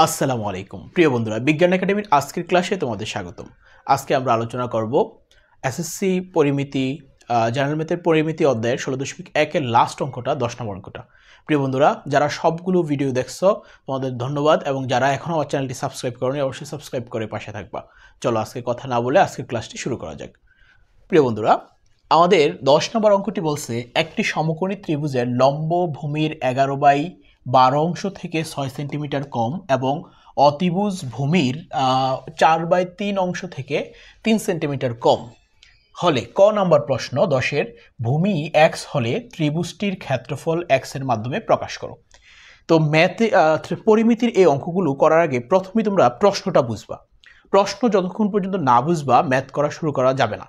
আসসালামু আলাইকুম প্রিয় বন্ধুরা, বিজ্ঞান একাডেমির আজকের ক্লাসে তোমাদের স্বাগতম। আজকে আমরা আলোচনা করব এসএসসি পরিমিতি জেনারেল ম্যাথের পরিমিতি অধ্যায়ের 16.1 লাস্ট অঙ্কটা 10 নম্বর অঙ্কটা। প্রিয় বন্ধুরা, যারা সবগুলো ভিডিও দেখছো তোমাদের ধন্যবাদ, এবং যারা এখনও আমার চ্যানেলটি সাবস্ক্রাইব করোনি অবশ্যই সাবস্ক্রাইব করে পাশে থাকবা। চলো আজকে কথা না বলে আজকের ক্লাসটি শুরু করা যাক। প্রিয় বন্ধুরা, আমাদের 10 নম্বর অঙ্কটি বলছে একটি সমকোণী ত্রিভুজের লম্ব ভূমির 11/12 অংশ থেকে 6 সেন্টিমিটার কম এবং অতিভুজ ভূমির 4/3 অংশ থেকে 3 সেন্টিমিটার কম হলে ক নাম্বার প্রশ্ন 10-এর ভূমি x হলে ত্রিভুজটির ক্ষেত্রফল x এর মাধ্যমে প্রকাশ করো। তো ম্যাথে পরিমিতির এই অঙ্কগুলো করার আগে প্রথমেই তোমরা প্রশ্নটা বুঝবা। প্রশ্ন যতক্ষণ পর্যন্ত না বুঝবা ম্যাথ করা শুরু করা যাবে না।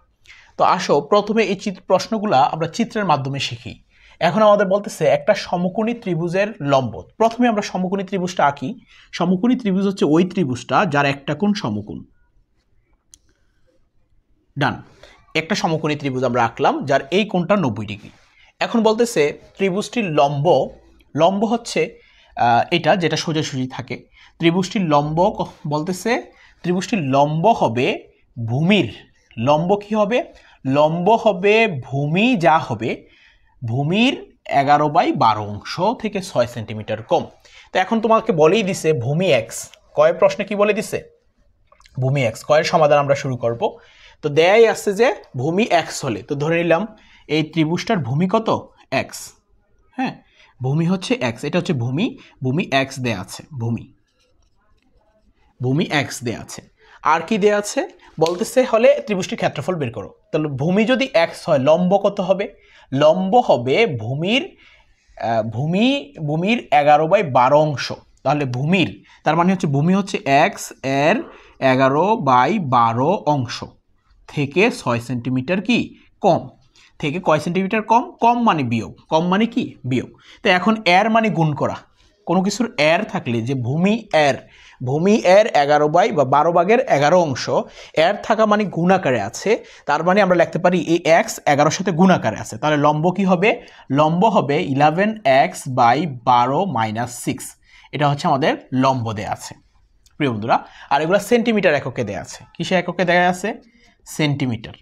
তো আসো প্রথমে এই প্রশ্নগুলা আমরা চিত্রের মাধ্যমে শিখি। এখন আমাদের বলতেছে একটা সমকোণী ত্রিভুজের লম্ব। প্রথমে আমরা সমকোণী ত্রিভুজটা আঁকি। সমকোণী ত্রিভুজ হচ্ছে ওই ত্রিভুজটা যার একটা কোণ সমকোণ। ডান, একটা সমকোণী ত্রিভুজ আমরা আঁকলাম যার এই কোণটা 90 ডিগ্রি। এখন বলতেছে ত্রিভুজটির লম্ব হচ্ছে এটা যেটা সোজাসুজি থাকে। ত্রিভুজটির লম্ব বলতেছে ত্রিভুজটির লম্ব হবে ভূমির লম্ব কি হবে? লম্ব হবে ভূমি যা হবে ভূমির 11/12 অংশ থেকে 6 সেন্টিমিটার কম। তো এখন তোমাকে বলেই দিছে ভূমি এক্স। কয়ের প্রশ্নে কি বলে দিছে? ভূমি এক্স। কয়ের সমাধান আমরা শুরু করব। তো দেয়াই আছে যে ভূমি এক্স হলে, তো ধরে নিলাম এই ত্রিভুজটার ভূমি কত? এক্স। হ্যাঁ, ভূমি হচ্ছে এক্স, এটা হচ্ছে ভূমি এক্স দেয়া আছে। ভূমি এক্স দেয়া আছে। আর কি দেয়া আছে বলতেছে হলে ত্রিভুজটির ক্ষেত্রফল বের করো। তাহলে ভূমি যদি এক্স হয় লম্ব কত হবে? লম্ব হবে ভূমির 11/12 অংশ। তাহলে ভূমির তার মানে হচ্ছে ভূমি হচ্ছে এক্স এর 11/12 অংশ থেকে 6 সেন্টিমিটার কি কম। থেকে কয় সেন্টিমিটার কম? কম মানে বিয়োগ। কম মানে কি? বিয়োগ। তো এখন এর মানে গুণ করা। কোনো কিছুর এর থাকলে যে ভূমি এর 11/12 অংশ এর থাকা মানে গুণাকারে আছে। তার মানে আমরা লিখতে পারি এই এক্স 11-এর সাথে গুণাকারে আছে। তাহলে লম্ব কি হবে? লম্ব হবে 11x/12 - 6। এটা হচ্ছে আমাদের লম্ব দেয়া আছে প্রিয় বন্ধুরা। আর এগুলো সেন্টিমিটার এককে দেয়া আছে। কিসে এককে দেয়া আছে? সেন্টিমিটার।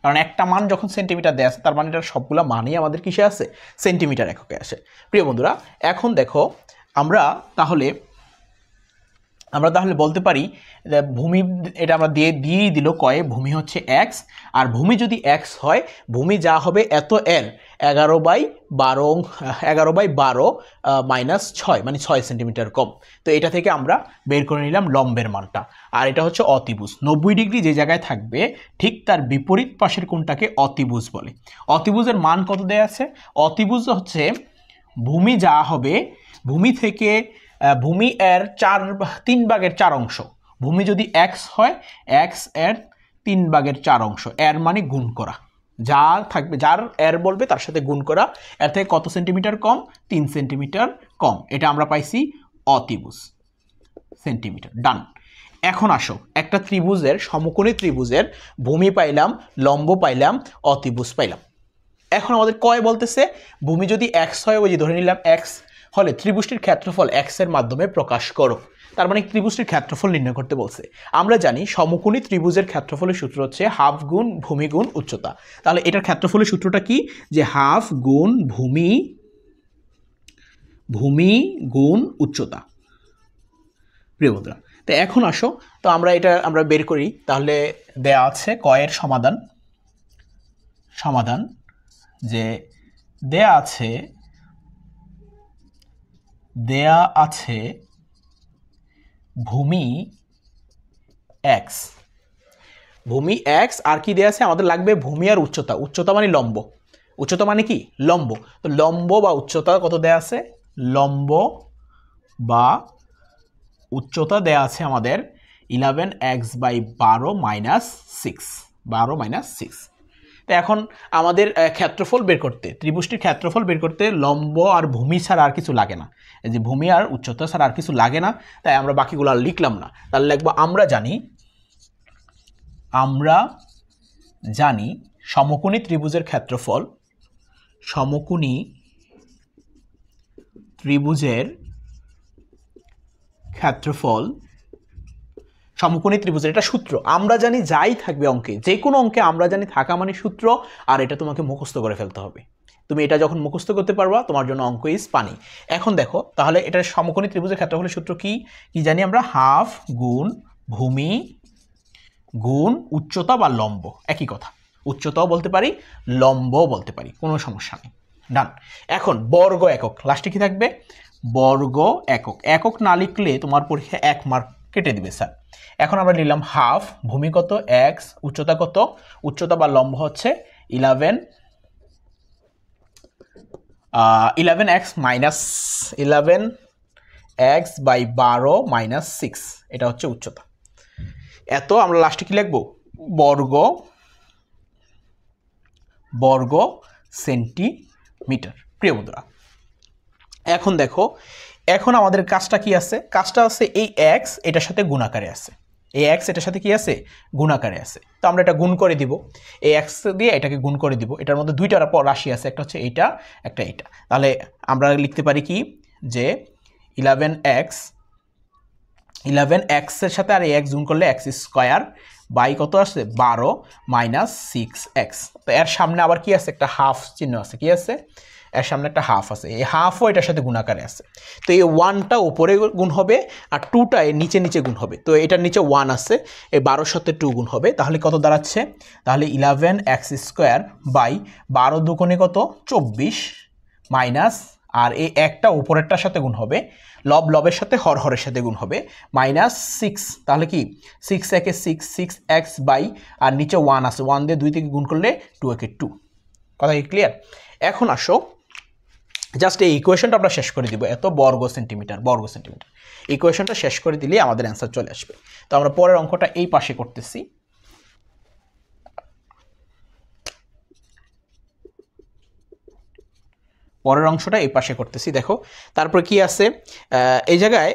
কারণ একটা মান যখন সেন্টিমিটার দেয়া আছে তার মানে এটার সবগুলো মানই আমাদের কিসে আছে? সেন্টিমিটার এককে আসে প্রিয় বন্ধুরা। এখন দেখো আমরা তাহলে বলতে পারি ভূমি, এটা আমরা দিয়েই দিল কয়ে ভূমি হচ্ছে এক্স। আর ভূমি যদি এক্স হয় ভূমি যা হবে এত এর 11/12 - 6 মানে 6 সেন্টিমিটার কম। তো এটা থেকে আমরা বের করে নিলাম লম্বের মানটা। আর এটা হচ্ছে অতিভুজ। 90 ডিগ্রি যে জায়গায় থাকবে ঠিক তার বিপরীত পাশের কোণটাকে অতিভুজ বলে। অতিভুজের মান কত দেয়া আছে? অতিভুজ হচ্ছে ভূমি যা হবে ভূমি থেকে ভূমি এর 3/4 অংশ। ভূমি যদি এক্স হয় এক্স এর 3/4 অংশ। এর মানে গুণ করা, যা থাকবে যার এর বলবে তার সাথে গুণ করা। এর থেকে কত সেন্টিমিটার কম? 3 সেন্টিমিটার কম। এটা আমরা পাইছি অতিভুজ সেন্টিমিটার। ডান। এখন আসো একটা ত্রিভুজের সমকোণী ত্রিভুজের ভূমি পাইলাম, লম্ব পাইলাম, অতিভুজ পাইলাম। এখন আমাদের কয় বলতেছে ভূমি যদি এক্স হয়, ওই যে ধরে নিলাম এক্স হলে ত্রিভুজটির ক্ষেত্রফল এক্স এর মাধ্যমে প্রকাশ করো। তার মানে ত্রিভুজটির ক্ষেত্রফল নির্ণয় করতে বলছে। আমরা জানি সমকোণী ত্রিভুজের ক্ষেত্রফলের সূত্র হচ্ছে হাফ গুণ ভূমি গুণ উচ্চতা। তাহলে এটার ক্ষেত্রফলের সূত্রটা কি? যে হাফ গুণ ভূমি গুণ উচ্চতা প্রিয় বন্ধুরা। তো এখন আসো তো আমরা বের করি। তাহলে দেয়া আছে কয়ের সমাধান যে দেয়া আছে ভূমি এক্স। ভূমি এক্স আর কি দেয়া আছে? আমাদের লাগবে ভূমি আর উচ্চতা। উচ্চতা মানে লম্ব। উচ্চতা মানে কি? লম্ব। তো লম্ব বা উচ্চতা কত দেয়া আছে? লম্ব বা উচ্চতা দেয়া আছে আমাদের 11x/12 - 6। 12 - 6। তো এখন আমাদের ক্ষেত্রফল বের করতে, ত্রিভুজটির ক্ষেত্রফল বের করতে লম্ব আর ভূমি ছাড়া আর কিছু লাগে না। এই যে ভূমি আর উচ্চতা ছাড়া আর কিছু লাগে না, তাই আমরা বাকিগুলো আর লিখলাম না। তাহলে লিখবো আমরা জানি সমকোণী ত্রিভুজের ক্ষেত্রফল, সমকোণী ত্রিভুজের ক্ষেত্রফল সমকোণী ত্রিভুজের, এটা সূত্র আমরা জানি, যাই থাকবে অঙ্কে, যে কোনো অঙ্কে আমরা জানি থাকা মানে সূত্র, আর এটা তোমাকে মুখস্থ করে ফেলতে হবে। তুমি এটা যখন মুখস্থ করতে পারবা তোমার জন্য অঙ্ক ইজ পানি। এখন দেখো তাহলে এটার সমকোণী ত্রিভুজের ক্ষেত্রফলের সূত্র কি কি জানি আমরা, হাফ গুণ ভূমি গুণ উচ্চতা বা লম্ব, একই কথা, উচ্চতাও বলতে পারি লম্বও বলতে পারি, কোনো সমস্যা নেই। ডান। এখন বর্গ একক, লাস্টে কি থাকবে, বর্গ একক। একক না লিখলে তোমার পরীক্ষায় 1 মার্ক কেটে দিবে স্যার। এখন আমরা নিলাম হাফ, ভূমি কত x, উচ্চতা কত, উচ্চতা বা লম্ব হচ্ছে 11x minus 11x by 12 minus 6, এটা হচ্ছে উচ্চতা। এত আমরা লাস্টে কি লিখবো, বর্গ সেন্টিমিটার। প্রিয় বন্ধুরা এখন দেখো, এখন আমাদের কাজটা কি আছে, কাজটা আছে এই x এটার সাথে গুণাকারে আছে, এই x এটার সাথে কি আছে, গুণাকারে আছে। তো আমরা এটা গুণ করে দিব, এই x দিয়ে এটাকে গুণ করে দিব। এটার মধ্যে দুইটা রাশি আছে, একটা হচ্ছে এইটা, একটা এইটা। তাহলে আমরা লিখতে পারি কি যে 11x এর সাথে আর x গুণ করলে x স্কয়ার বাই কত আসছে 12 মাইনাস 6x। তো এর সামনে আবার কি আছে, একটা হাফ চিহ্ন আছে, কি আছে, এর সামনে একটা হাফ আছে, এই হাফও এটার সাথে গুণাকারে আছে। তো এই 1টা উপরে গুণ হবে আর 2টা এর নিচে নিচে গুণ হবে। তো এটার নিচে 1 আছে, এই 12 সাথে 2 গুণ হবে, তাহলে কত দাঁড়াচ্ছে, তাহলে 11x স্কয়ার বাই 12 দুগুণে কত 24 মাইনাস, আর এই একটা উপরেরটার সাথে গুণ হবে, লবের সাথে হরের সাথে গুণ হবে, মাইনাস 6। তাহলে কি 6 একে 6x বাই, আর নিচে 1 আছে, 1 দিয়ে 2 থেকে গুণ করলে 2 একে 2। কথা কি ক্লিয়ার? এখন আসো জাস্ট এই ইকুয়েশনটা আমরা শেষ করে দিব, এত বর্গ সেন্টিমিটার ইকুয়েশনটা শেষ করে দিলে আমাদের অ্যান্সার চলে আসবে। তো আমরা পরের অঙ্কটা এই পাশে করতেছি। পরের অংশটা এই পাশে করতেছি, দেখো তারপরে কি আছে, এই জায়গায়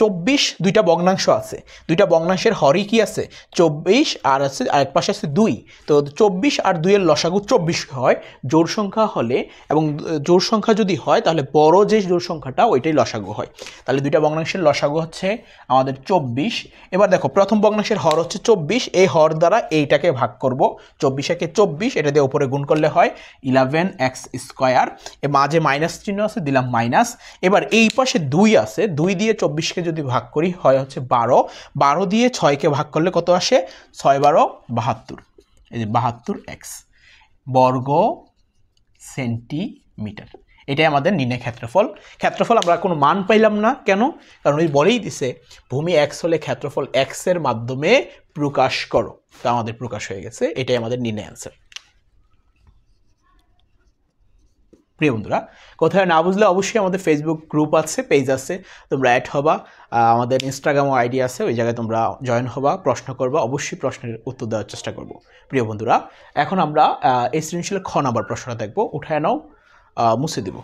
24 দুইটা ভগ্নাংশ আছে, দুইটা ভগ্নাংশের হরই কি আছে 24, আর আছে আরেক পাশে আছে 2। তো 24 আর 2 এর লসাগু 24 হয় জোড় সংখ্যা হলে, এবং জোড় সংখ্যা যদি হয় তাহলে বড় যে জোড় সংখ্যাটা ওইটাই লসাগু হয়। তাহলে দুইটা ভগ্নাংশের লসাগু হচ্ছে আমাদের 24। এবার দেখো প্রথম ভগ্নাংশের হর হচ্ছে 24, এই হর দ্বারা এইটাকে ভাগ করব, 24 একে 24, এটা দিয়ে উপরে গুণ করলে হয় 11x স্কয়ার, এর মাঝে মাইনাস চিহ্ন আছে, দিলাম মাইনাস। এবার এই পাশে 2 আছে, 2 দিয়ে 24কে যদি ভাগ করি হয় হচ্ছে 12 দিয়ে 6কে ভাগ করলে কত আসে, 6 12 72, এই যে 72x বর্গ সেন্টিমিটার। এটাই আমাদের নির্ণয় ক্ষেত্রফল আমরা কোনো মান পাইলাম না, কেন, কারণ ওই বলেই দিছে ভূমি x হলে ক্ষেত্রফল x এর মাধ্যমে প্রকাশ করো, তা আমাদের প্রকাশ হয়ে গেছে, এটাই আমাদের নির্ণয় অ্যান্সার। প্রিয় বন্ধুরা কোথায় না বুঝলে অবশ্যই আমাদের ফেসবুক গ্রুপ আছে, পেজ আছে, তোমরা অ্যাড হবা, আমাদের ইনস্টাগ্রামও আইডি আছে, ওই জায়গায় তোমরা জয়েন হবা, প্রশ্ন করবা, অবশ্যই প্রশ্নের উত্তর দেওয়ার চেষ্টা করব। প্রিয় বন্ধুরা এখন আমরা এই সৃজনশীলের খ নাম্বার প্রশ্নটা দেখব, উঠায় নাও, মুছে দিব।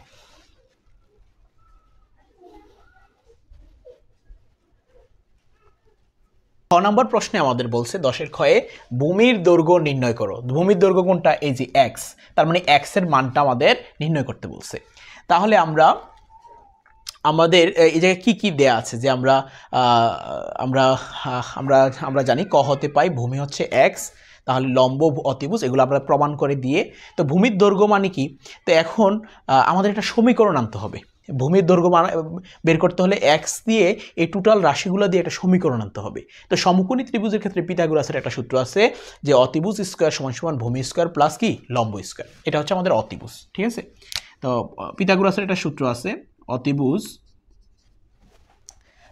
খ নম্বর প্রশ্নে আমাদের বলছে 10-এর ক্ষয়ে ভূমির দৈর্ঘ্য নির্ণয় করো। ভূমির দৈর্ঘ্য কোনটা, এই যে x, তার মানে x এর মানটা আমাদের নির্ণয় করতে বলছে। তাহলে আমাদের এই জায়গায় কি কি দেয়া আছে, যে আমরা জানি ক হতে পাই ভূমি হচ্ছে x, তাহলে লম্ব অতিভুজ এগুলো আমরা প্রমাণ করে দিয়ে, তো ভূমির দৈর্ঘ্য মানে কি, তো এখন আমাদের একটা সমীকরণ আনতে হবে। ভূমির দৈর্ঘ্য বের করতে হলে x দিয়ে এই টোটাল রাশিগুলো দিয়ে একটা সমীকরণ আনতে হবে। তো সমকোণী ত্রিভুজের ক্ষেত্রে পিথাগোরাসের একটা সূত্র আছে, যে অতিভুজ স্কয়ার সমান সমান ভূমি স্কয়ার প্লাস কি লম্ব স্কয়ার, এটা হচ্ছে আমাদের অতিভুজ, ঠিক আছে। তো পিথাগোরাসের একটা সূত্র আছে অতিভুজ,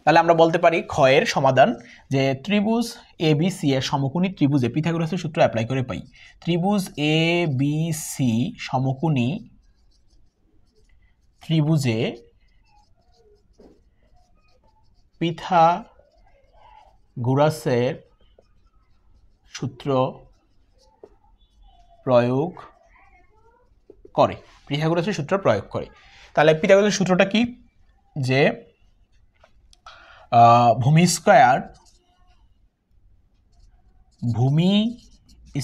তাহলে আমরা বলতে পারি ক্ষয়ের সমাধান, যে ত্রিভুজ এ বি সি এর সমকোণী ত্রিভুজে পিথাগোরাসের সূত্র অ্যাপ্লাই করে পাই, ত্রিভুজ এ বি সি সমকোণী ত্রিভুজে পিথাগোরাসের সূত্র প্রয়োগ করে, পিথাগোরাসের সূত্র প্রয়োগ করে। তাহলে পিথাগোরাসের সূত্রটা কি, যে ভূমি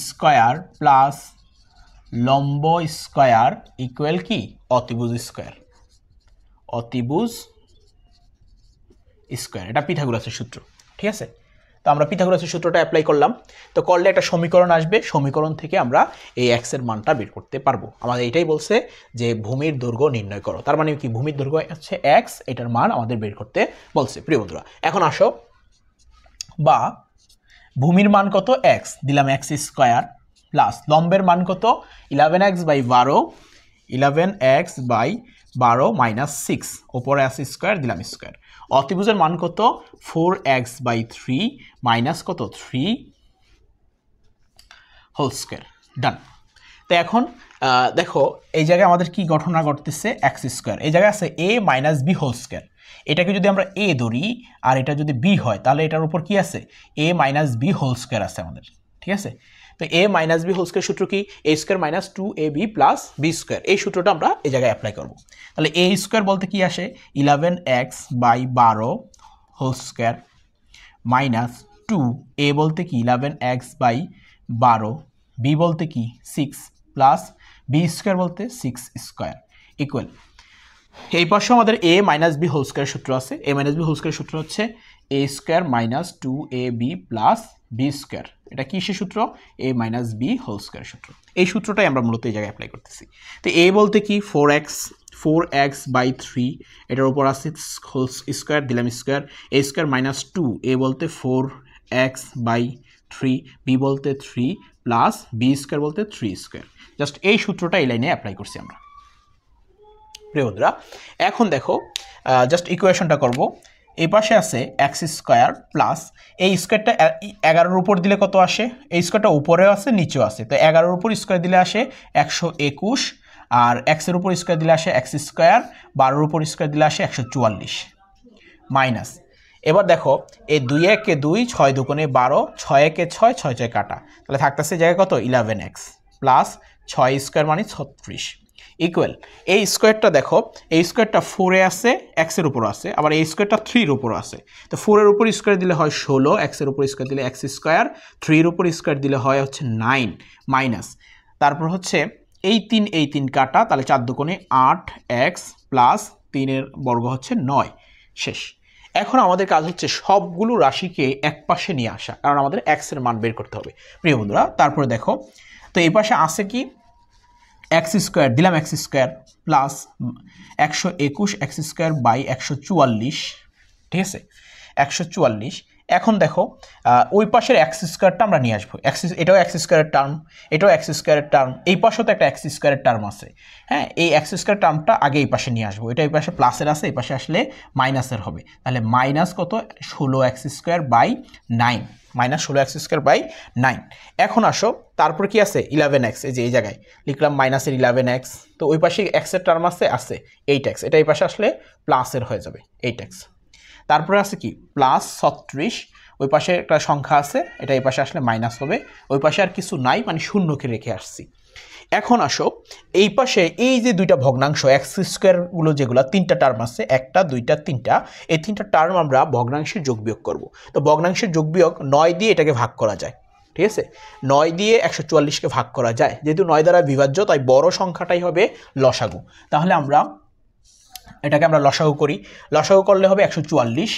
স্কয়ার প্লাস লম্ব স্কয়ার ইকুয়াল কি অতিভুজ স্কয়ার, অতিভুজ স্কোয়ার। এটা পিথাগোরাসের সূত্র, ঠিক আছে। তো আমরা পিথাগোরাসের সূত্রটা অ্যাপ্লাই করলাম, তো করলে একটা সমীকরণ আসবে, সমীকরণ থেকে আমরা এই এক্স এর মানটা বের করতে পারবো। আমাদের এটাই বলছে যে ভূমির দৈর্ঘ্য নির্ণয় করো, তার মানে কি ভূমির দৈর্ঘ্য হচ্ছে এক্স, এটার মান আমাদের বের করতে বলছে। প্রিয় বন্ধুরা এখন আসো, বা ভূমির মান কত এক্স দিলাম এক্স স্কোয়ার, প্লাস লম্বের মান কত 11x/12, 11x/12 মাইনাস 6, ওপরে আছে স্কোয়ার দিলাম স্কোয়ার। অতিভুজের মান কত 4x/3 মাইনাস কত 3 হোল স্কোয়ার। ডান। তো এখন দেখো এই জায়গায় আমাদের কি ঘটনা ঘটতেছে, এক্স স্কোয়ার, এই জায়গায় আছে a minus b whole square. এটাকে যদি আমরা a ধরি আর এটা যদি b হয়, তাহলে এটার উপর কি আছে a minus b whole square আছে আমাদের, ঠিক আছে। তো a minus b whole square সূত্র কি a square minus 2ab plus b square, এই সূত্রটা আমরা এই জায়গায় অ্যাপ্লাই করব। তাহলে a স্কোয়ার বলতে কি আসে 11x/12 whole square minus 2, a বলতে কি 11x/12, b বলতে কি 6 প্লাস বি স্কোয়ার বলতে 6 স্কোয়ার ইকুয়াল, এই পাশে আমাদের a minus b whole square সূত্র আছে। a minus b whole square সূত্র হচ্ছে a square minus 2ab plus b square. এটা কিসের সূত্র a minus b whole square সূত্র। এই সূত্রটাই আমরা মূলত এই জায়গায় অ্যাপ্লাই করতেছি। তো a বলতে কি 4x/3, এটার উপর আছে হোল স্কোয়ার দিলাম square, a square minus 2, a বলতে 4x/3, b বলতে 3 প্লাস বি স্কোয়ার বলতে 3 স্কোয়ার। জাস্ট এই সূত্রটা এই লাইনে অ্যাপ্লাই করছি আমরা। প্রিয় বন্ধুরা এখন দেখো জাস্ট ইকুয়েশনটা করব। এই পাশে আছে এক্স স্কোয়ার প্লাস এই স্কোয়ারটা 11-এর উপর দিলে কত আসে, এই স্কোয়ারটা উপরেও আছে নিচেও আছে, তো 11-এর উপর স্কোয়ার দিলে আসে 121, আর এক্সের উপর স্কোয়ার দিলে আসে এক্স স্কোয়ার, 12-এর উপর স্কোয়ার দিলে আসে 144 মাইনাস। এবার দেখো এই 2 2, 6 2 12, 6 6, 6 6 কাটা, তাহলে থাকতেছে জায়গায় কত 11x প্লাস 6 স্কোয়ার মানে 36 ইকুয়াল, এই স্কোয়ারটা দেখো এই স্কোয়ারটা 4-এ আছে, এক্সের উপর আছে, আবার এই স্কোয়ারটা 3-এর উপর আছে। তো 4-এর উপর স্কোয়ার দিলে হয় 16, এক্সের উপর স্কোয়ার দিলে এক্স স্কোয়ার, 3-এর উপর স্কোয়ার দিলে হয় হচ্ছে 9 মাইনাস, তারপর হচ্ছে এই 3 কাটা, তাহলে 4 2 8x প্লাস 3-এর বর্গ হচ্ছে 9, শেষ। এখন আমাদের কাজ হচ্ছে সবগুলো রাশিকে এক পাশে নিয়ে আসা, কারণ আমাদের এক্স এর মান বের করতে হবে। প্রিয় বন্ধুরা তারপরে দেখো, তো এই পাশে আছে কি এক্স স্কোয়ার দিলাম x square plus 121 x square by 144, ঠিক আছে 144। এখন দেখো ওই পাশের এক্স স্কোয়ারটা আমরা নিয়ে আসবো, এটাও এক্স স্কোয়ারের টার্ম, এটাও এক্স স্কোয়ারের টার্ম, এই পাশেও তো একটা এক্স স্কোয়ারের টার্ম আছে, হ্যাঁ এই এক্স স্কোয়ার টার্মটা আগে এই পাশে নিয়ে আসবো, এটা এই পাশে প্লাসের আছে, এই পাশে আসলে মাইনাসের হবে, তাহলে মাইনাস কত 16x square by 9, minus 16x square by 9। এখন আসো তারপর কি আছে 11x, এই যে এই জায়গায় লিখলাম মাইনাসের 11x, তো ওই পাশে এক্সের টার্ম আছে 8x, এটা এই পাশে আসলে প্লাসের হয়ে যাবে 8x। তারপরে আছে কি প্লাস 36, ওই পাশে একটা সংখ্যা আছে, এটা এই পাশে আসলে মাইনাস হবে, ওই পাশে আর কিছু নাই মানে শূন্যকে রেখে আসছি। এখন আসো এই পাশে এই যে দুইটা ভগ্নাংশ এক্স স্কোয়ারগুলো যেগুলো 3টা টার্ম আছে, 1টা 2টা 3টা, এই 3টা টার্ম আমরা ভগ্নাংশের যোগ বিয়োগ করব। তো ভগ্নাংশের যোগ বিয়োগ 9 দিয়ে এটাকে ভাগ করা যায়, ঠিক আছে 9 দিয়ে 144কে ভাগ করা যায়, যেহেতু 9 দ্বারা বিভাজ্য তাই বড় সংখ্যাটাই হবে লসাগু। তাহলে আমরা এটাকে আমরা লসাগু করি, লসাগু করলে হবে 144,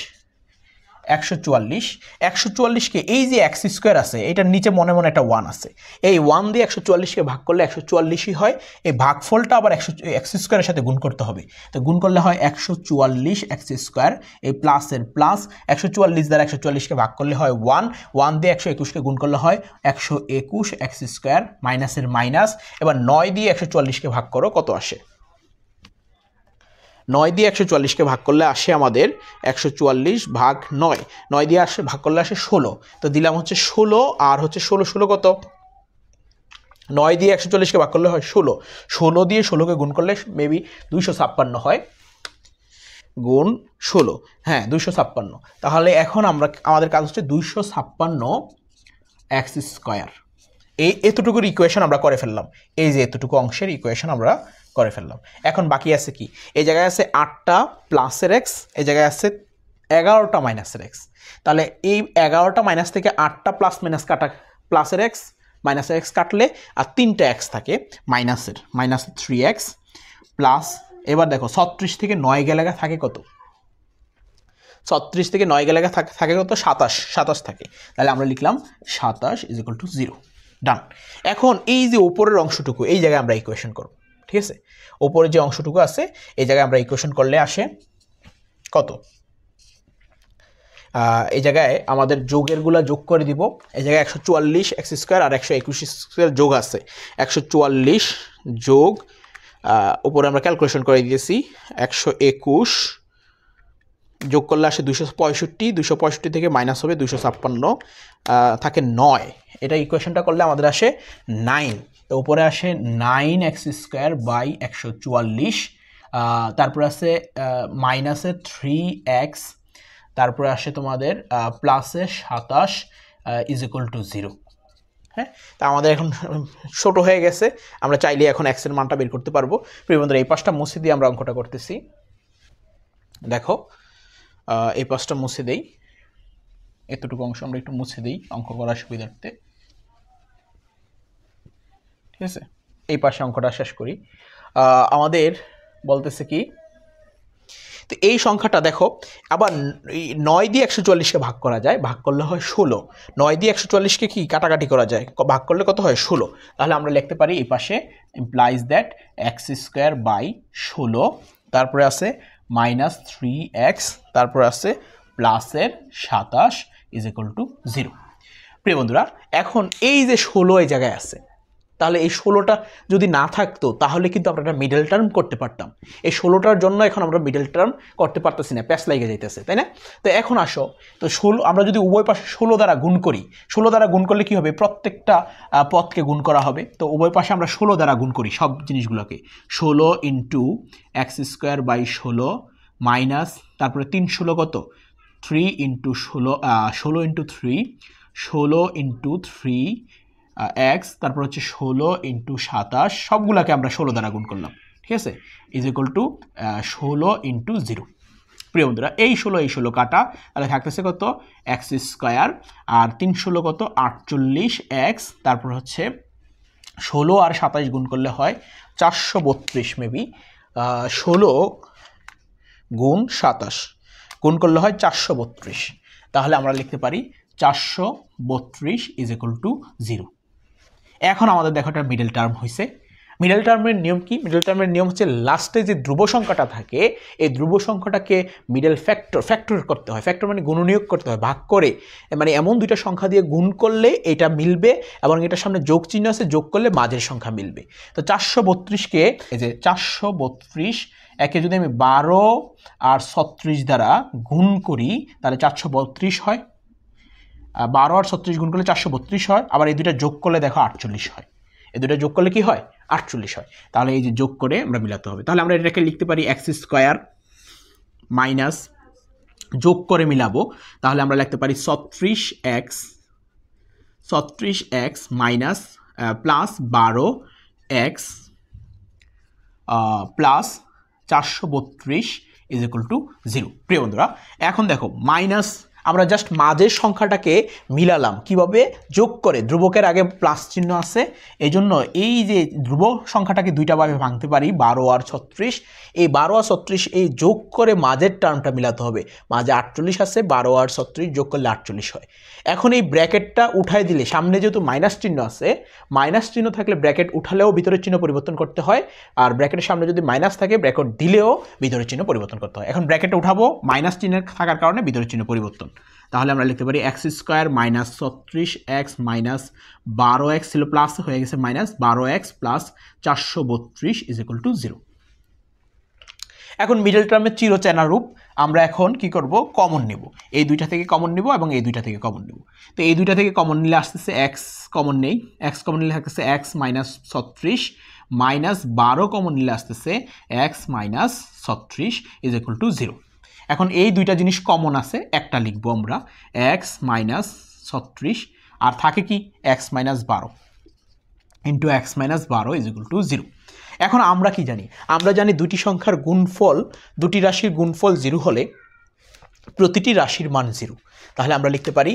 144কে এই যে এক্স স্কোয়ার আছে এটার নিচে মনে মনে একটা 1 আছে, এই 1 দিয়ে 144কে ভাগ করলে 144ই হয়, এই ভাগফলটা আবার এক্স স্কোয়ারের সাথে গুণ করতে হবে, তো গুণ করলে হয় 144 এক্স স্কোয়ার, এই প্লাসের প্লাস 144 দ্বারা 144কে ভাগ করলে হয় 1 দিয়ে 121কে গুণ করলে হয় 121 এক্স স্কোয়ার, মাইনাসের মাইনাস, এবার 9 দিয়ে 144কে ভাগ করো কত আসে, 9 দিয়ে 144কে ভাগ করলে আসে আমাদের 144 ভাগ 9, 9 দিয়ে ভাগ করলে আসে 16, তো দিলাম হচ্ছে 16 আর হচ্ছে 16 কত 9 দিয়ে 144কে ভাগ করলে হয় 16 দিয়ে 16কে গুণ করলে মেবি 256 হয়, গুণ 16, হ্যাঁ 256। তাহলে এখন আমাদের কাজ হচ্ছে 256 এক্স স্কোয়ার, এই এতটুকুর ইকুয়েশন আমরা করে ফেললাম, এই যে এতটুকু অংশের ইকুয়েশন আমরা করে ফেললাম। এখন বাকি আছে কি, এই জায়গায় আছে 8টা প্লাসের এক্স, এই জায়গায় আছে 11টা মাইনাসের এক্স, তাহলে এই 11টা মাইনাস থেকে 8টা প্লাস মাইনাস কাটা, প্লাসের এক্স মাইনাসের এক্স কাটলে আর 3টা এক্স থাকে মাইনাসের 3x প্লাস, এবার দেখো 36 থেকে 9 গেলে থাকে কত 36 থেকে 9 গেলে থাকে কত 27 থাকে, তাহলে আমরা লিখলাম 27 = 0। ডান। এখন এই যে উপরের অংশটুকু এই জায়গায় আমরা ইকুয়েশন করব, ঠিক আছে? উপরে যে অংশটুকু আছে এই জায়গায় আমরা ইকুয়েশন করলে আসে কত, এই জায়গায় আমাদের যোগেরগুলা যোগ করে দিব। এই জায়গায় 144 x² আর 121² যোগ আছে, 144 যোগ উপরে আমরা ক্যালকুলেশন করে দিয়েছি 121 যোগ করলে আসে 265, 265 থেকে মাইনাস হবে 256, থাকে 9। এটা ইকুয়েশনটা করলে আমাদের আসে 9। তো উপরে আসে 9x² / 144, তারপরে আছে মাইনাসে 3x, তারপরে আসে তোমাদের প্লাসে 27 = 0। হ্যাঁ, তা আমাদের এখন ছোট হয়ে গেছে, আমরা চাইলে এখন x এর মানটা বের করতে পারবো। প্রিয় বন্ধুরা, এই পাশটা মুছে দিয়ে আমরা অঙ্কটা করতেছি। দেখো এই পাশটা মুছে দেই, এতটুকু অংশ আমরা একটু মুছে দিই অঙ্ক করার সুবিধার্থে, ঠিক আছে? এই পাশে অঙ্কটা শেষ করি। আমাদের বলতেছে কি, তো এই সংখ্যাটা দেখো আবার 9 দিয়ে 144কে ভাগ করা যায়, ভাগ করলে হয় 16। 9 দিয়ে 144কে কি কাটাকাটি করা যায়, ভাগ করলে কত হয় 16। তাহলে আমরা লিখতে পারি এই পাশে ইমপ্লাইজ দ্যাট x² / 16, তারপরে আছে -3x, তারপরে আছে প্লাসের 27 = 0। প্রিয় বন্ধুরা, এখন এই যে 16 এই জায়গায় আছে, তাহলে এই 16টা যদি না থাকতো তাহলে কিন্তু আমরা একটা মিডল টার্ম করতে পারতাম। এই 16টার জন্য এখন আমরা মিডল টার্ম করতে পারতেছি না, প্যাচ লেগে যাইতেছে, তাই না? তো এখন আসো, তো 16 আমরা যদি উভয় পাশে 16 দ্বারা গুণ করি, 16 দ্বারা গুণ করলে কি হবে, প্রত্যেকটা পদকে গুণ করা হবে। তো উভয় পাশে আমরা 16 দ্বারা গুণ করি সব জিনিসগুলোকে, 16 × x² / 16 মাইনাস, তারপরে 3 16 কত, 3 × 16, 16 × 3, 16 × 3 x, তারপর হচ্ছে 16 × 27, সবগুলাকে আমরা 16 দ্বারা গুণ করলাম, ঠিক আছে, = 16 × 0। প্রিয় বন্ধুরা, এই 16 কাটা, তাহলে থাকতেছে কত, x² আর 3 16 কত 48x, তারপর হচ্ছে 16 আর 27 গুণ করলে হয় 432, মেবি 16 গুণ 27 গুণ করলে হয় 432। তাহলে আমরা লিখতে পারি 432 = 0। এখন আমাদের দেখো একটা মিডল টার্ম হয়েছে। মিডল টার্মের নিয়ম কি? মিডল টার্মের নিয়ম হচ্ছে লাস্টে যে ধ্রুব সংখ্যাটা থাকে এই ধ্রুব সংখ্যাটাকে মিডল ফ্যাক্টর করতে হয়। ফ্যাক্টর মানে গুণনীয়ক করতে হয়, ভাগ করে, মানে এমন দুইটা সংখ্যা দিয়ে গুণ করলে এটা মিলবে এবং এটার সামনে যোগ চিহ্ন আছে, যোগ করলে মাঝের সংখ্যা মিলবে। তো 432কে এই যে 432 একে যদি আমি 12 আর 36 দ্বারা গুণ করি তাহলে 432 হয়, 12 আর 36 গুণ করলে 432 হয়, আবার এই দুইটা যোগ করলে দেখো 48 হয়। এই দুইটা যোগ করলে কি হয়, 48 হয়। তাহলে এই যে যোগ করে আমরা মিলাতে হবে। তাহলে আমরা এটাকে লিখতে পারি x² মাইনাস, যোগ করে মিলাবো, তাহলে আমরা লিখতে পারি 36x minus plus 12x plus 432 = 0। প্রিয় বন্ধুরা, এখন দেখো মাইনাস, আমরা জাস্ট মাঝের সংখ্যাটাকে মিলালাম কিভাবে, যোগ করে, ধ্রুবকের আগে প্লাস চিহ্ন আছে, এই জন্য এই যে ধ্রুব সংখ্যাটাকে দুইটা ভাবে ভাঙতে পারি, 12 আর 36। এই 12 আর 36 এই যোগ করে মাঝের টার্মটা মিলাতে হবে। মাঝে 48 আছে, 12 আর 36 যোগ করলে 48 হয়। এখন এই ব্র্যাকেটটা উঠাই দিলে, সামনে যেহেতু মাইনাস চিহ্ন আছে, মাইনাস চিহ্ন থাকলে ব্র্যাকেট উঠালেও ভিতরের চিহ্ন পরিবর্তন করতে হয়, আর ব্র্যাকেটের সামনে যদি মাইনাস থাকে ব্র্যাকেট দিলেও ভিতরের চিহ্ন পরিবর্তন করতে হয়। এখন ব্র্যাকেটে উঠাবো, মাইনাস চিহ্ন থাকার কারণে ভিতরের চিহ্ন পরিবর্তন। তাহলে আমরা লিখতে পারি x² minus 36x minus 12x ছিল প্লাস, হয়ে গেছে মাইনাস 12x প্লাস 432 = 0। এখন মিডল টার্মের চিরচেনা রূপ আমরা এখন কি করব, কমন নেব। এই দুইটা থেকে কমন নেব এবং এই দুইটা থেকে কমন নেব। তো এই দুইটা থেকে কমন নিলে আসতেছে x কমন নেই, x কমন নিলে থাকতেছে x মাইনাস 36 মাইনাস 12 কমন নিলে আসতেছে x মাইনাস 36 = 0। এখন এই দুইটা জিনিস কমন আছে, একটা লিখবো আমরা x মাইনাস 36 আর থাকে কি x minus 12 into x minus 12 = 0। এখন আমরা কি জানি, আমরা জানি দুটি সংখ্যার গুণফল, দুটি রাশির গুণফল 0 হলে প্রতিটি রাশির মান 0। তাহলে আমরা লিখতে পারি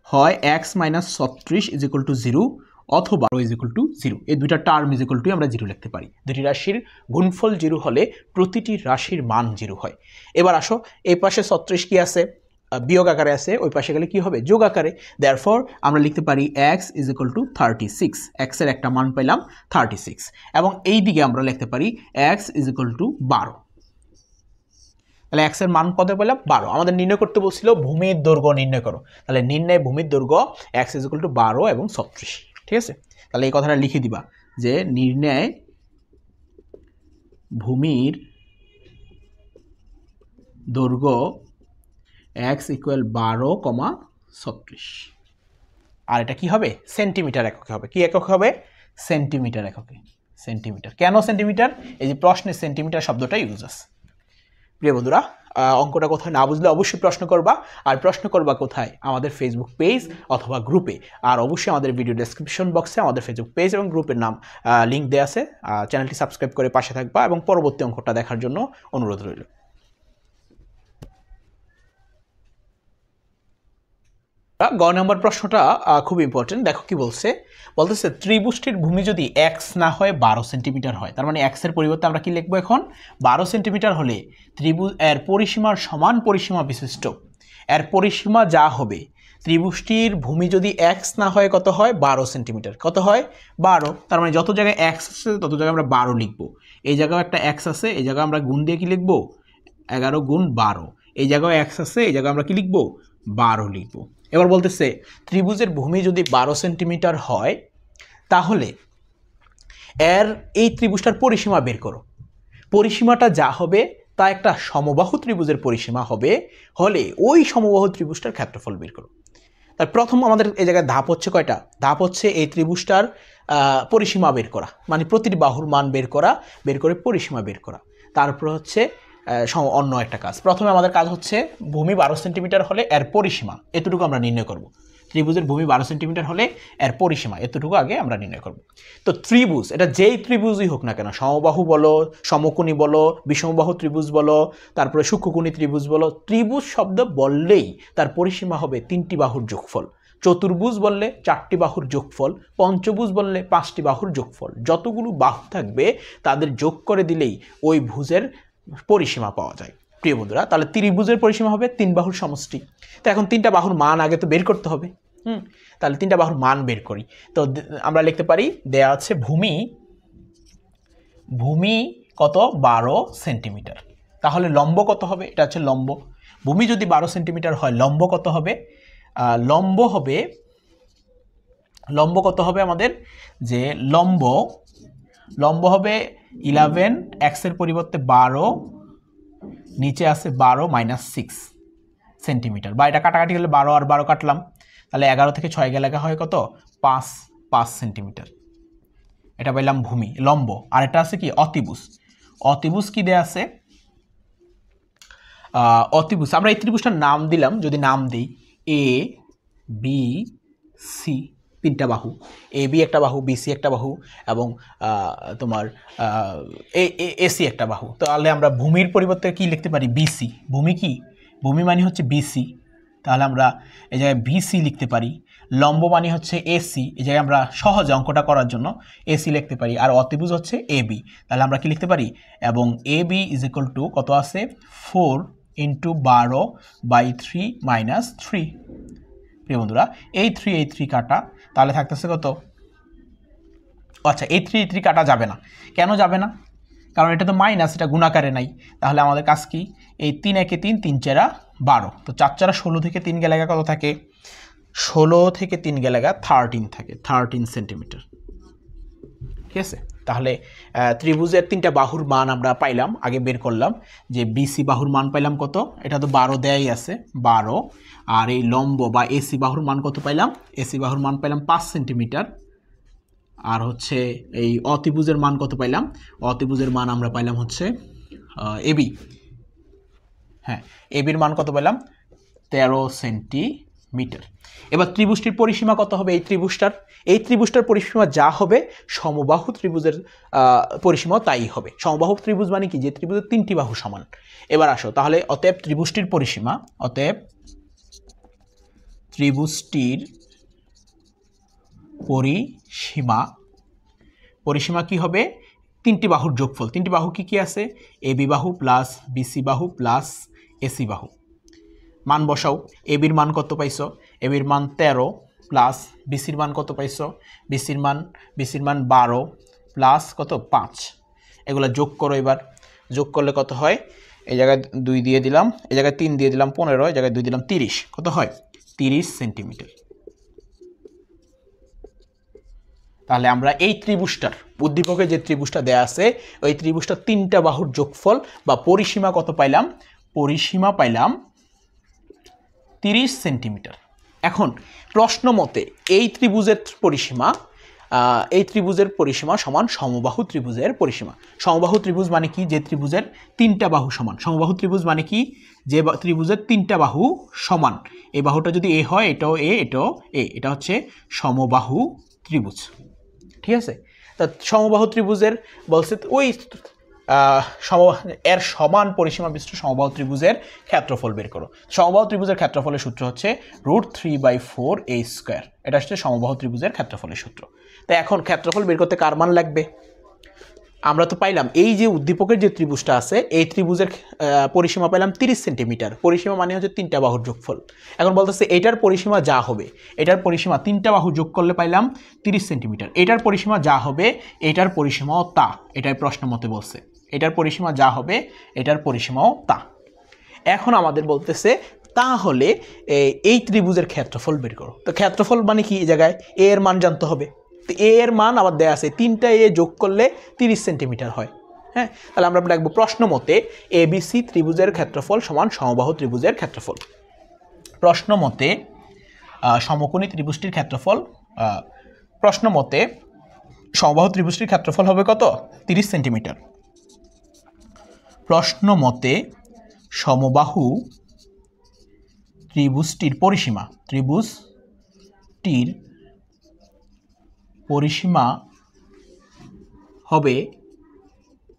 হয় x মাইনাস 36 = 0 অথবা ইজ ইকুয়াল টু 0। এই দুইটা টার্ম ইজ ইকুয়াল টু আমরা 0 লিখতে পারি। দুটি রাশির গুণফল 0 হলে প্রতিটি রাশির মান 0 হয়। এবার আসো, এই পাশে 36 কি আছে, বিয়োগ আকারে আছে, ওই পাশে গেলে কি হবে, যোগ আকারে। দেয়ারফর আমরা লিখতে পারি x is equal to 36। x এর একটা মান পেলাম 36, এবং এই দিকে আমরা লিখতে পারি x ইজ ইকুয়াল টু 12। তাহলে x এর মান কত পেলাম, 12। আমাদের নির্ণয় করতে বলছিল ভূমির দৈর্ঘ্য নির্ণয় করো, তাহলে নির্ণয় ভূমির দৈর্ঘ্য x ইজ ইকুয়াল টু 12 এবং 36। ঠিক আছে, তাহলে এই কথাটা লিখে দিবা যে নির্ণয় ভূমির দৈর্ঘ্য x ইকুয়াল 12,36। আর এটা কি হবে, সেন্টিমিটার এককে হবে। কি একক হবে, সেন্টিমিটার এককে। সেন্টিমিটার কেন সেন্টিমিটার, এই যে প্রশ্নে সেন্টিমিটার শব্দটা ইউজ আছে। প্রিয় বন্ধুরা, অঙ্কটা কোথায় না বুঝলে অবশ্যই প্রশ্ন করবা, আর প্রশ্ন করবা কোথায়, আমাদের ফেসবুক পেজ অথবা গ্রুপে। আর অবশ্যই আমাদের ভিডিও ডেসক্রিপশন বক্সে আমাদের ফেসবুক পেজ এবং গ্রুপের নাম লিঙ্ক দেওয়া আছে। চ্যানেলটি সাবস্ক্রাইব করে পাশে থাকবা এবং পরবর্তী অঙ্কটা দেখার জন্য অনুরোধ রইল। গ নম্বর প্রশ্নটা খুব ইম্পর্টেন্ট। দেখো কি বলছে, বলতেছে ত্রিভুজটির ভূমি যদি x না হয় 12 সেন্টিমিটার হয়, তার মানে x এর পরিবর্তে আমরা কি লিখবো এখন, 12 সেন্টিমিটার হলে ত্রিভুজ এর পরিসীমার সমান পরিসীমা বিশিষ্ট, এর পরিসীমা যা হবে, ত্রিভুজটির ভূমি যদি x না হয় কত হয়, 12 সেন্টিমিটার। কত হয়, 12। তার মানে যত জায়গায় x আছে তত জায়গায় আমরা 12 লিখবো। এই জায়গায় একটা x আছে, এই জায়গায় আমরা গুণ দিয়ে কি লিখবো, 11 গুণ 12। এই জায়গায় x আছে, এই জায়গায় আমরা কি লিখবো, 12 লিখবো। এবার বলতেছে ত্রিভুজের ভূমি যদি 12 সেন্টিমিটার হয়, তাহলে এর এই ত্রিভুজটার পরিসীমা বের করো। পরিসীমাটা যা হবে তা একটা সমবাহু ত্রিভুজের পরিসীমা হবে, হলে ওই সমবাহু ত্রিভুজটার ক্ষেত্রফল বের করো। তার প্রথম আমাদের এই জায়গায় ধাপ হচ্ছে কয়টা, ধাপ হচ্ছে এই ত্রিভুজটার পরিসীমা বের করা, মানে প্রতিটি বাহুর মান বের করা, বের করে পরিসীমা বের করা। তারপর হচ্ছে অন্য একটা কাজ। প্রথমে আমাদের কাজ হচ্ছে ভূমি 12 সেন্টিমিটার হলে এর পরিসীমা এতটুকু আমরা নির্ণয় করব। ত্রিভুজের ভূমি 12 সেন্টিমিটার হলে এর পরিসীমা এতটুকু আগে আমরা নির্ণয় করব। তো ত্রিভুজ, এটা যেই ত্রিভুজই হোক না কেন, সমবাহু বলো, সমকোণী বলো, বিষমবাহু ত্রিভুজ বলো, তারপরে সূক্ষ্মকোণী ত্রিভুজ বলো, ত্রিভুজ শব্দ বললেই তার পরিসীমা হবে 3টি বাহুর যোগফল। চতুর্ভুজ বললে 4টি বাহুর যোগফল, পঞ্চভুজ বললে 5টি বাহুর যোগফল। যতগুলো বাহু থাকবে তাদের যোগ করে দিলেই ওই ভুজের পরিসীমা পাওয়া যায়। প্রিয় বন্ধুরা, তাহলে ত্রিভুজের পরিসীমা হবে 3 বাহুর সমষ্টি। তো এখন 3টা বাহুর মান আগে তো বের করতে হবে। তাহলে 3টা বাহুর মান বের করি। তো আমরা লিখতে পারি, দেয়া আছে ভূমি কত, 12 সেন্টিমিটার। তাহলে লম্ব কত হবে, এটা হচ্ছে লম্ব। ভূমি যদি 12 সেন্টিমিটার হয়, লম্ব কত হবে, লম্ব কত হবে আমাদের, যে লম্ব হবে 11, x এর পরিবর্তে 12, নিচে আছে 12 - 6 সেন্টিমিটার। বা এটা কাটাকাটি হলে 12 আর 12 কাটলাম, তাহলে 11 থেকে 6 গেলে হয় কত, 5 সেন্টিমিটার। এটা পাইলাম ভূমি, লম্ব। আর এটা আছে কি, অতিভুজ। অতিভুজ কি দেয়া আছে, অতিভুজ আমরা এই ত্রিভুজটার নাম দিলাম, যদি নাম দিই এ বি সি, 3টা বাহু, এ বি একটা বাহু, বিসি একটা বাহু, এবং তোমার এসি একটা বাহু। তাহলে আমরা ভূমির পরিবর্তে কি লিখতে পারি, বিসি। ভূমি কি, ভূমি মানে হচ্ছে বিসি, তাহলে আমরা এই জায়গায় বিসি লিখতে পারি। লম্ব মানে হচ্ছে এসি, এই জায়গায় আমরা সহজে অঙ্কটা করার জন্য এসি লিখতে পারি। আর অতিভুজ হচ্ছে এবি, তাহলে আমরা কি লিখতে পারি, এবং এবি ইজ ইকুয়াল টু কত আছে, 4 × 12/3 - 3। প্রিয় বন্ধুরা, এই 3 কাটা, তাহলে থাকতেছে কত, আচ্ছা এই 3 কাটা যাবে না। কেন যাবে না, কারণ এটা তো মাইনাস, এটা গুণাকারে নাই। তাহলে আমাদের কাজ কি, এই 3 × 1 = 3, 3 × 4 = 12, তো 4 × 4 = 16 থেকে 3 গেলে কত থাকে, 16 থেকে 3 গেলে 13 থাকে, 13 সেন্টিমিটার। ঠিক আছে, তাহলে ত্রিভুজের 3টা বাহুর মান আমরা পাইলাম, আগে বের করলাম যে বিসি বাহুর মান পাইলাম কত, এটা তো 12 দেয়াই আছে, 12। আর এই লম্ব বা এসি বাহুর মান কত পাইলাম, এসি বাহুর মান পাইলাম 5 সেন্টিমিটার। আর হচ্ছে এই অতিভুজের মান কত পাইলাম, অতিভুজের মান আমরা পাইলাম হচ্ছে এবি, হ্যাঁ এবির মান কত পাইলাম, 13 সেন্টিমিটার। এবার ত্রিভুজটির পরিসীমা কত হবে, এই ত্রিভুজটার পরিসীমা যা হবে, সমবাহু ত্রিভুজের পরিসীমাও তাই হবে। সমবাহু ত্রিভুজ মানে কি, যে ত্রিভুজের 3টি বাহু সমান। এবার আসো, তাহলে অতএব ত্রিভুজটির পরিসীমা, অতএব ত্রিভুজটির পরিসীমা পরিসীমা কি হবে তিনটি বাহুর যোগফল তিনটি বাহু কি কি আছে এবি বাহু প্লাস বিসি বাহু প্লাস এসি বাহু মান বসাও এবির মান কত পাইছো এবির মান 13 প্লাস বিসির মান কত পাইছো বিসির মান 12 প্লাস কত 5 এগুলা যোগ করো এবার যোগ করলে কত হয় এই জায়গায় 2 দিয়ে দিলাম এই জায়গায় 3 দিয়ে দিলাম 15 এই জায়গায় 2 দিলাম 30 কত হয় 30 সেন্টিমিটার তাহলে আমরা এই ত্রিভুজটার উদ্দীপকে যে ত্রিভুজটা দেয়া আছে ওই ত্রিভুজটার তিনটা বাহুর যোগফল বা পরিসীমা কত পাইলাম পরিসীমা পাইলাম 30 সেন্টিমিটার এখন প্রশ্ন মতে এই ত্রিভুজের পরিসীমা সমান সমবাহু ত্রিভুজের পরিসীমা সমবাহু ত্রিভুজ মানে কি যে ত্রিভুজের তিনটা বাহু সমান সমবাহু ত্রিভুজ মানে কি যে ত্রিভুজের তিনটা বাহু সমান এই বাহুটা যদি এ হয় এটাও এ এটাও এ এটা হচ্ছে সমবাহু ত্রিভুজ ঠিক আছে তা সমবাহু ত্রিভুজের বলছে ওই এর সমান পরিসীমা বিশিষ্ট সমবাহু ত্রিভুজের ক্ষেত্রফল বের করো সমবাহু ত্রিভুজের ক্ষেত্রফলের সূত্র হচ্ছে √3/4a²। এটা হচ্ছে সমবাহু ত্রিভুজের ক্ষেত্রফলের সূত্র। তাই এখন ক্ষেত্রফল বের করতে কার মান লাগবে আমরা তো পাইলাম এই যে উদ্দীপকের যে ত্রিভুজটা আছে এই ত্রিভুজের পরিসীমা পাইলাম 30 সেন্টিমিটার পরিসীমা মানে হচ্ছে তিনটা বাহুর যোগফল এখন বলতেছে এটার পরিসীমা যা হবে এটার পরিসীমা তিনটা বাহু যোগ করলে পাইলাম 30 সেন্টিমিটার এটার পরিসীমা যা হবে এটার পরিসীমাও তা এটাই প্রশ্ন মতে বলছে এটার পরিসীমা যা হবে এটার পরিসীমাও তা এখন আমাদের বলতেছে তাহলে এই ত্রিভুজের ক্ষেত্রফল বের করো তো ক্ষেত্রফল মানে কি এই জায়গায় এ এর মান জানতে হবে তো এ এর মান আবার দেয়া আছে তিনটা এ যোগ করলে 30 সেন্টিমিটার হয় হ্যাঁ তাহলে আমরা লিখব প্রশ্ন মতে এবিসি ত্রিভুজের ক্ষেত্রফল সমান সমবাহু ত্রিভুজের ক্ষেত্রফল প্রশ্ন মতে সমকোণী ত্রিভুজটির ক্ষেত্রফল প্রশ্ন মতে সমবাহু ত্রিভুজটির ক্ষেত্রফল হবে কত 30 সেন্টিমিটার প্রশ্ন মতে সমবাহু ত্রিভুজটির পরিসীমা হবে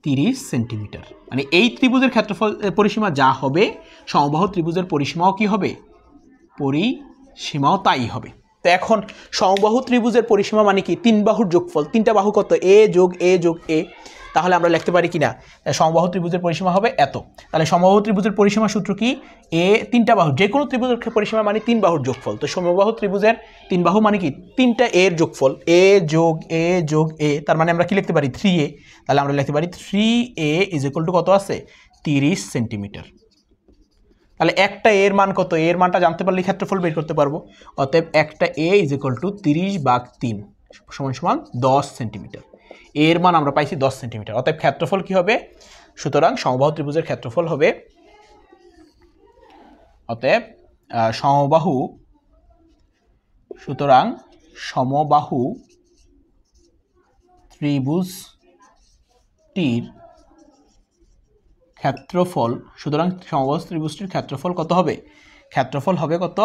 30 সেন্টিমিটার মানে এই ত্রিভুজের ক্ষেত্রফল পরিসীমা যা হবে সমবাহু ত্রিভুজের পরিসীমাও কি হবে পরিসীমাও তাই হবে তো এখন সমবাহু ত্রিভুজের পরিসীমা মানে কি তিন বাহুর যোগফল তিনটা বাহু কত এ যোগ এ তাহলে আমরা লিখতে পারি কিনা সমবাহু ত্রিভুজের পরিসীমা হবে এত তাহলে সমবাহু ত্রিভুজের পরিসীমা সূত্র কি এ তিনটা বাহু যে কোনো ত্রিভুজের পরিসীমা মানে তিন বাহুর যোগফল তো সমবাহু ত্রিভুজের তিন বাহু মানে কি তিনটা এর যোগফল এ যোগ এ তার মানে আমরা কি লিখতে পারি 3a তাহলে আমরা লিখতে পারি 3a = কত আছে 30 সেন্টিমিটার তাহলে একটা এর মান কত এর মানটা জানতে পারলে ক্ষেত্রফল বের করতে পারবো অতএব একটা a = 30/3 = 10 সেন্টিমিটার এর মান আমরা পাইছি 10 সেন্টিমিটার অতএব ক্ষেত্রফল কি হবে সুতরাং সমবাহু ত্রিভুজের ক্ষেত্রফল হবে অতএব সমবাহু ত্রিভুজটির ক্ষেত্রফল কত হবে ক্ষেত্রফল হবে কত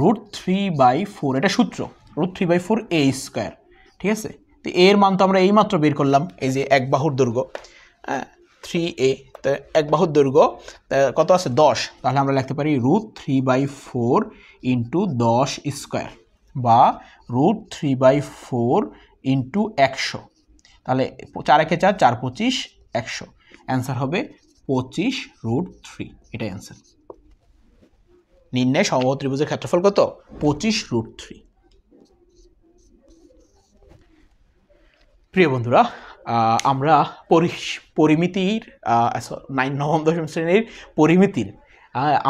√3/4 এটা সূত্র √3/4a²। ঠিক আছে তো এর মান তো আমরা এইমাত্র বের করলাম এই যে এক বাহুর দৈর্ঘ্য 3a তো এক বাহুর দৈর্ঘ্য কত আছে 10 তাহলে আমরা লিখতে পারি √3/4 × 10² বা √3/4 × 100 তাহলে 4 × 4 = 25 100 অ্যান্সার হবে 25√3 এটাই অ্যান্সার নির্ণয় সমবাহু ত্রিভুজের ক্ষেত্রফল কত 25√3 প্রিয় বন্ধুরা আমরা পরিমিতির 9ম 10ম শ্রেণীর পরিমিতির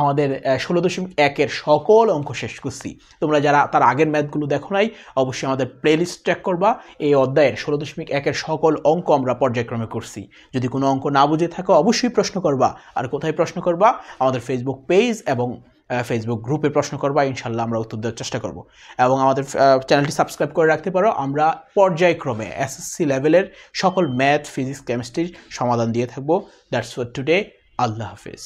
আমাদের 16.1 এর সকল অঙ্ক শেষ করছি তোমরা যারা তার আগের ম্যাথগুলো দেখো নাই অবশ্যই আমাদের প্লেলিস্ট চেক করবা এই অধ্যায়ের 16.1 এর সকল অঙ্ক আমরা পর্যায়ক্রমে করছি যদি কোনো অঙ্ক না বুঝে থাকো অবশ্যই প্রশ্ন করবা আর কোথায় প্রশ্ন করবা আমাদের ফেসবুক পেজ এবং ফেসবুক গ্রুপে প্রশ্ন করবা ইনশাআল্লাহ আমরা উত্তর দেওয়ার চেষ্টা করব এবং আমাদের চ্যানেলটি সাবস্ক্রাইব করে রাখতে পারো আমরা পর্যায়ক্রমে এসএসসি লেভেলের সকল ম্যাথ ফিজিক্স কেমিস্ট্রির সমাধান দিয়ে থাকবো দ্যাটস ফর টুডে আল্লাহ হাফেজ